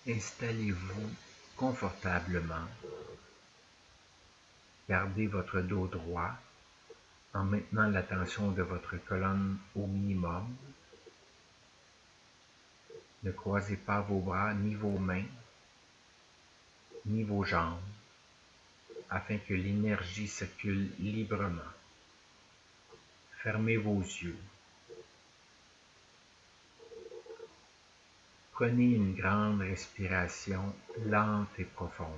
Installez-vous confortablement. Gardez votre dos droit en maintenant la tension de votre colonne au minimum. Ne croisez pas vos bras, ni vos mains, ni vos jambes, afin que l'énergie circule librement. Fermez vos yeux. Prenez une grande respiration lente et profonde.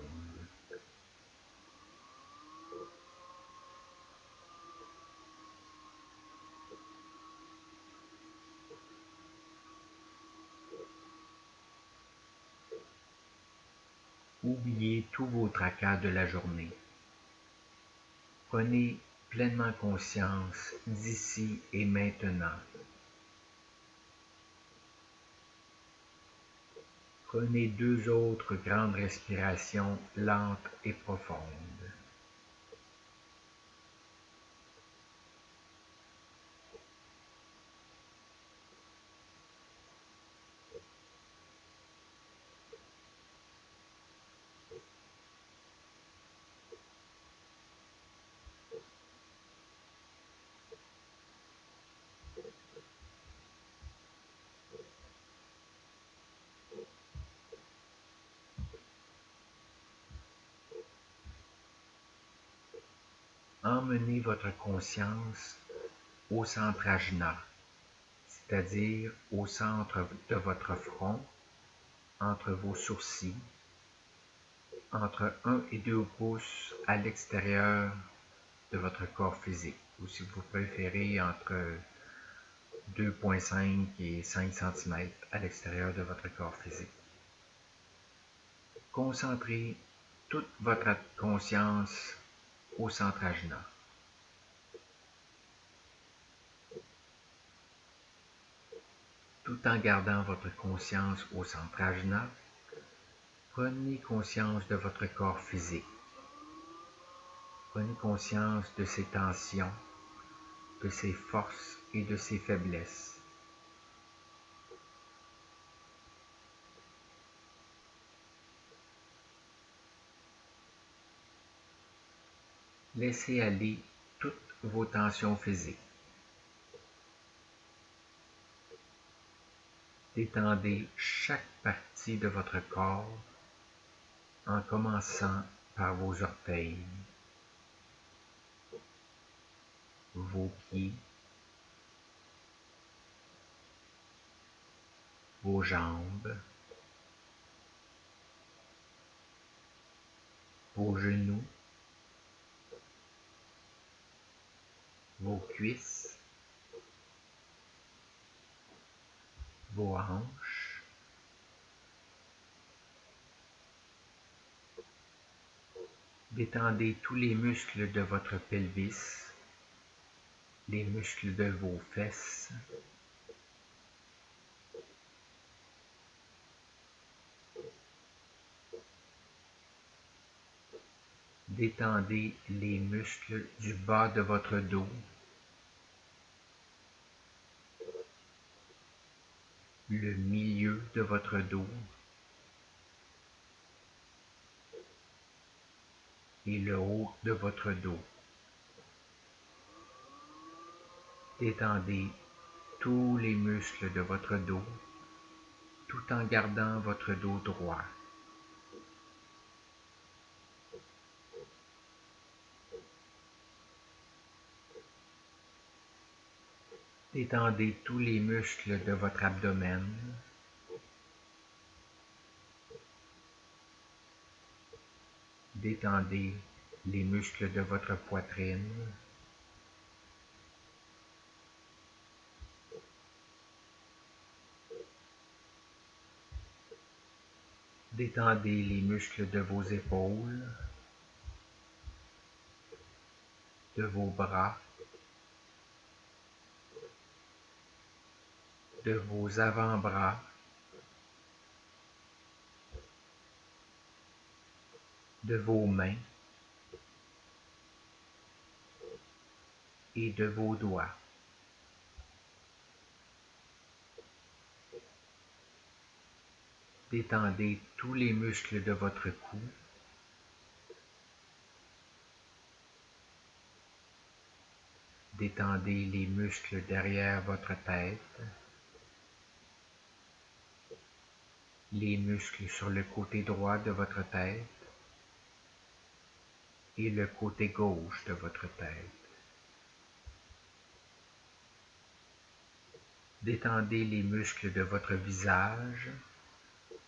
Oubliez tous vos tracas de la journée. Prenez pleinement conscience d'ici et maintenant. Prenez 2 autres grandes respirations lentes et profondes. Emmenez votre conscience au centre ajna, c'est-à-dire au centre de votre front, entre vos sourcils, entre 1 et 2 pouces à l'extérieur de votre corps physique, ou si vous préférez entre 2,5 et 5 cm à l'extérieur de votre corps physique. Concentrez toute votre conscience au centre ajna. Tout en gardant votre conscience au centre ajna, prenez conscience de votre corps physique. Prenez conscience de ses tensions, de ses forces et de ses faiblesses. Laissez aller toutes vos tensions physiques. Détendez chaque partie de votre corps en commençant par vos orteils, vos pieds, vos jambes, vos genoux, vos cuisses, vos hanches, détendez tous les muscles de votre pelvis, les muscles de vos fesses, détendez les muscles du bas de votre dos, le milieu de votre dos et le haut de votre dos. Détendez tous les muscles de votre dos tout en gardant votre dos droit. Détendez tous les muscles de votre abdomen. Détendez les muscles de votre poitrine. Détendez les muscles de vos épaules, de vos bras, de vos avant-bras, de vos mains et de vos doigts. Détendez tous les muscles de votre cou. Détendez les muscles derrière votre tête. Les muscles sur le côté droit de votre tête et le côté gauche de votre tête. Détendez les muscles de votre visage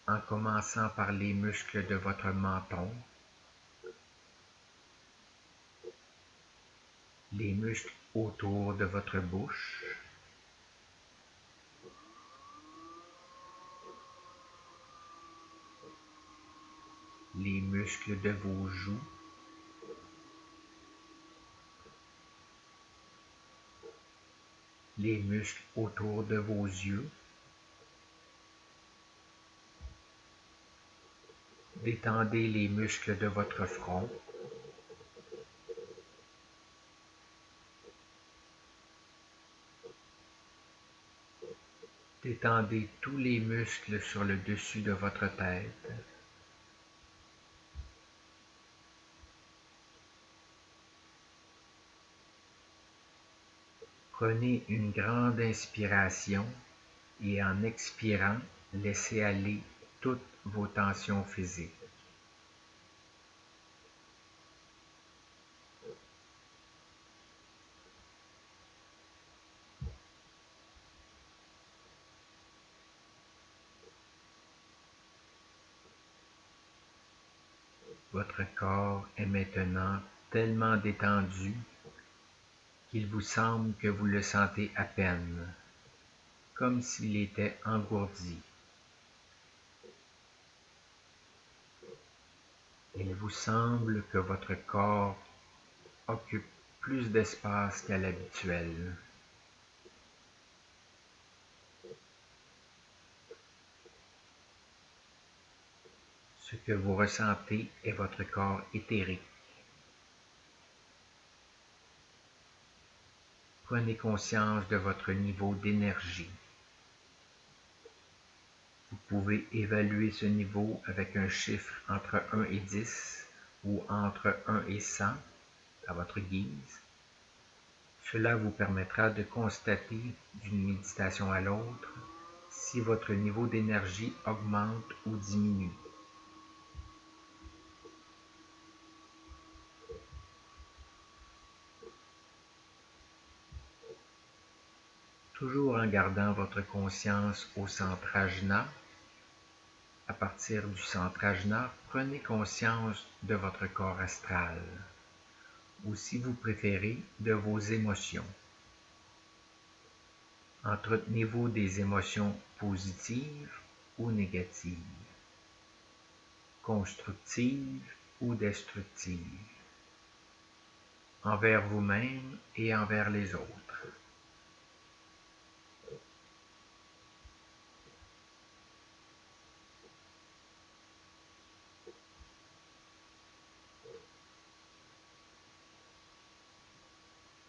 en commençant par les muscles de votre menton, les muscles autour de votre bouche, les muscles de vos joues, les muscles autour de vos yeux. Détendez les muscles de votre front. Détendez tous les muscles sur le dessus de votre tête. Prenez une grande inspiration et en expirant, laissez aller toutes vos tensions physiques. Votre corps est maintenant tellement détendu qu'il vous semble que vous le sentez à peine, comme s'il était engourdi. Il vous semble que votre corps occupe plus d'espace qu'à l'habituel. Ce que vous ressentez est votre corps éthérique. Prenez conscience de votre niveau d'énergie. Vous pouvez évaluer ce niveau avec un chiffre entre 1 et 10 ou entre 1 et 100 à votre guise. Cela vous permettra de constater d'une méditation à l'autre si votre niveau d'énergie augmente ou diminue. Toujours en gardant votre conscience au centre ajna. À partir du centre ajna, prenez conscience de votre corps astral, ou si vous préférez, de vos émotions. Entretenez-vous des émotions positives ou négatives, constructives ou destructives, envers vous-même et envers les autres.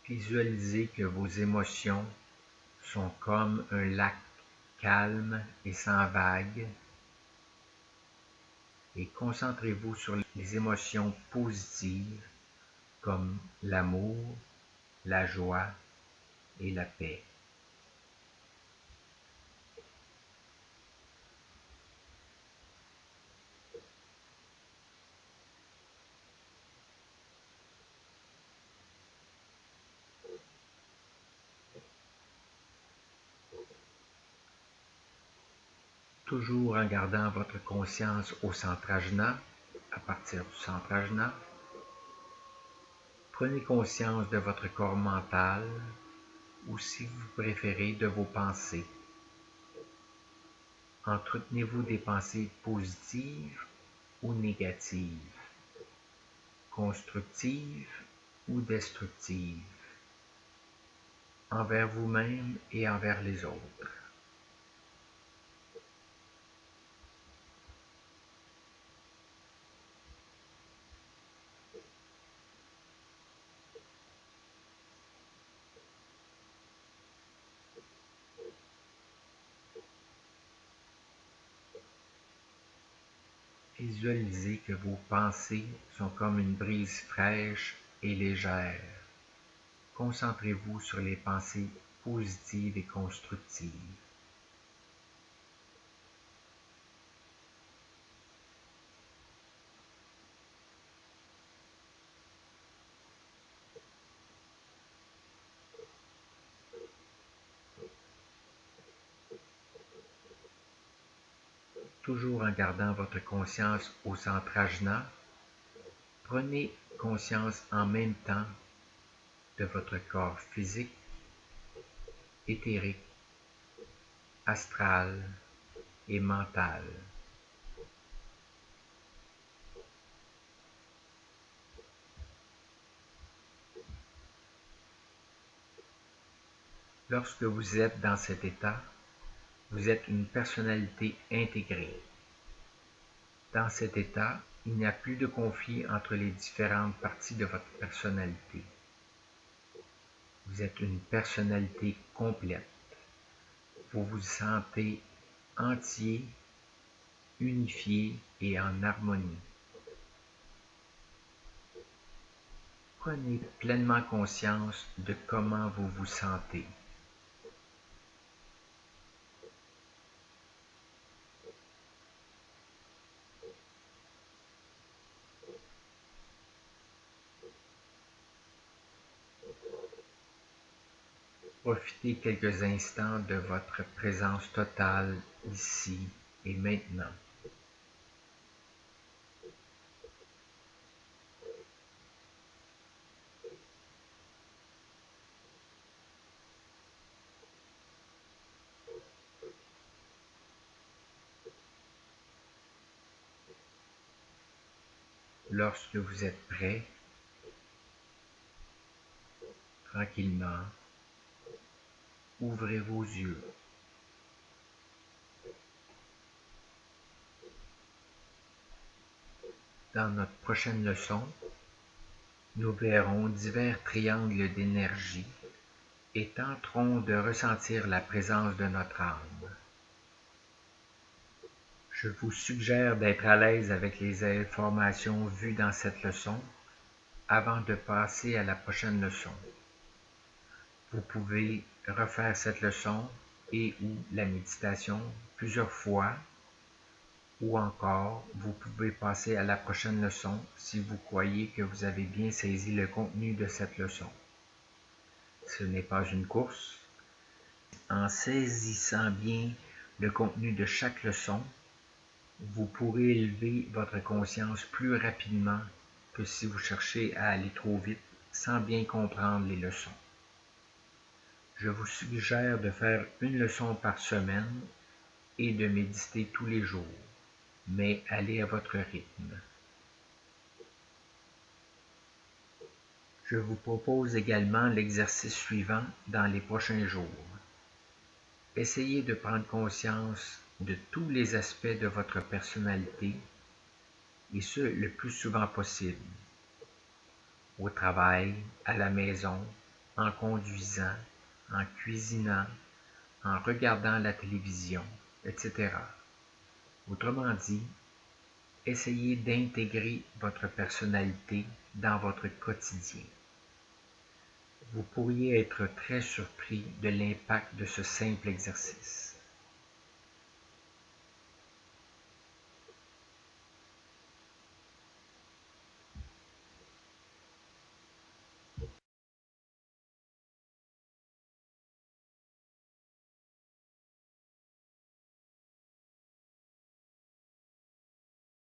Visualisez que vos émotions sont comme un lac calme et sans vagues et concentrez-vous sur les émotions positives comme l'amour, la joie et la paix. Toujours en gardant votre conscience au centre ajna, à partir du centre ajna, prenez conscience de votre corps mental ou si vous préférez de vos pensées. Entretenez-vous des pensées positives ou négatives, constructives ou destructives, envers vous-même et envers les autres. Visualisez que vos pensées sont comme une brise fraîche et légère. Concentrez-vous sur les pensées positives et constructives. Toujours en gardant votre conscience au centre ajna, prenez conscience en même temps de votre corps physique, éthérique, astral et mental. Lorsque vous êtes dans cet état, vous êtes une personnalité intégrée. Dans cet état, il n'y a plus de conflit entre les différentes parties de votre personnalité. Vous êtes une personnalité complète. Vous vous sentez entier, unifié et en harmonie. Prenez pleinement conscience de comment vous vous sentez. Profitez quelques instants de votre présence totale ici et maintenant. Lorsque vous êtes prêt, tranquillement, ouvrez vos yeux. Dans notre prochaine leçon, nous verrons divers triangles d'énergie et tenterons de ressentir la présence de notre âme. Je vous suggère d'être à l'aise avec les informations vues dans cette leçon avant de passer à la prochaine leçon. Vous pouvez refaire cette leçon et ou la méditation plusieurs fois, ou encore vous pouvez passer à la prochaine leçon si vous croyez que vous avez bien saisi le contenu de cette leçon. Ce n'est pas une course. En saisissant bien le contenu de chaque leçon, vous pourrez élever votre conscience plus rapidement que si vous cherchez à aller trop vite sans bien comprendre les leçons. Je vous suggère de faire une leçon par semaine et de méditer tous les jours, mais allez à votre rythme. Je vous propose également l'exercice suivant dans les prochains jours. Essayez de prendre conscience de tous les aspects de votre personnalité, et ce le plus souvent possible. Au travail, à la maison, en conduisant, en cuisinant, en regardant la télévision, etc. Autrement dit, essayez d'intégrer votre personnalité dans votre quotidien. Vous pourriez être très surpris de l'impact de ce simple exercice.